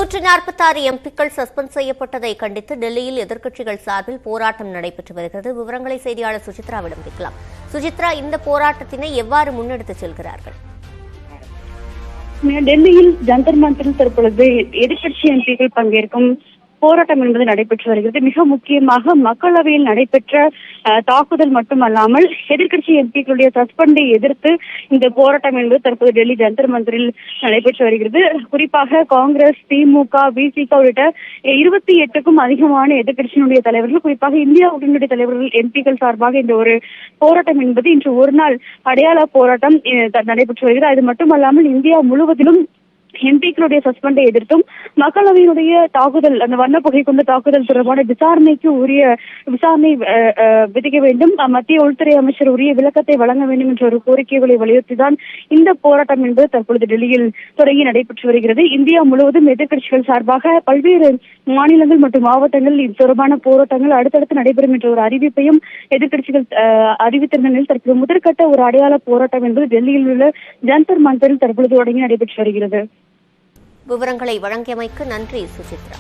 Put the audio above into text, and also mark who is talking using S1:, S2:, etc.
S1: 146 எம்பிக்கள் சஸ்பெண்ட் செய்யப்பட்டதை கண்டித்து டெல்லியில் எதிர்க்கட்சிகள் சார்பில் போராட்டம் நடைபெற்று வருகிறது. விவரங்களை செய்தியாளர் சுசித்ராவிடம் கேட்கலாம். சுசித்ரா, இந்த போராட்டத்தினை எவ்வாறு முன்னெடுத்துச் செல்கிறார்கள்?
S2: டெல்லியில் ஜந்தர் மந்தரில் தற்பொழுது எதிர்க்கட்சி எம்பிக்கள் பங்கேற்கும் போராட்டம் என்பது நடைபெற்று வருகிறது. மிக முக்கியமாக மக்களவையில் நடைபெற்ற தாக்குதல் மட்டுமல்லாமல் எதிர்க்கட்சி எம்பிக்களுடைய சஸ்பெண்டை எதிர்த்து இந்த போராட்டம் என்பது தற்போது டெல்லி ஜந்தர் மந்தரில் நடைபெற்று வருகிறது. குறிப்பாக காங்கிரஸ், திமுக, பிசிக உள்ளிட்ட 28க்கும் அதிகமான எதிர்க்கட்சியினுடைய தலைவர்கள், குறிப்பாக இந்தியா கூட்டணியுடைய தலைவர்கள், எம்பிக்கள் சார்பாக இந்த ஒரு போராட்டம் என்பது இன்று ஒரு நாள் அடையாள போராட்டம் நடைபெற்று வருகிறது. அது மட்டுமல்லாமல் இந்தியா முழுவதிலும் எம்பிக்களுடைய சஸ்பெண்டை எதிர்த்தும் மக்களவையினுடைய தாக்குதல், அந்த வண்ணப்புகை கொண்ட தாக்குதல் தொடர்பான விசாரணைக்கு உரிய விசாரணை விதிக்க வேண்டும், மத்திய உள்துறை அமைச்சர் உரிய விளக்கத்தை வழங்க வேண்டும் என்ற ஒரு கோரிக்கைகளை வலியுறுத்திதான் இந்த போராட்டம் என்பது தற்பொழுது டெல்லியில் தொடங்கி நடைபெற்று வருகிறது. இந்தியா முழுவதும் எதிர்க்கட்சிகள் சார்பாக பல்வேறு மாநிலங்கள் மற்றும் மாவட்டங்கள் இது தொடர்பான போராட்டங்கள் அடுத்தடுத்து நடைபெறும் என்ற ஒரு அறிவிப்பையும் எதிர்க்கட்சிகள் அறிவித்திருந்த நிலையில் தற்போது முதற்கட்ட ஒரு அடையாள போராட்டம் என்பது டெல்லியில் உள்ள ஜந்தர் மந்தரில் தற்பொழுது தொடங்கி நடைபெற்று வருகிறது.
S1: விவரங்களை வழங்கியமைக்கு நன்றி சுசித்ரா.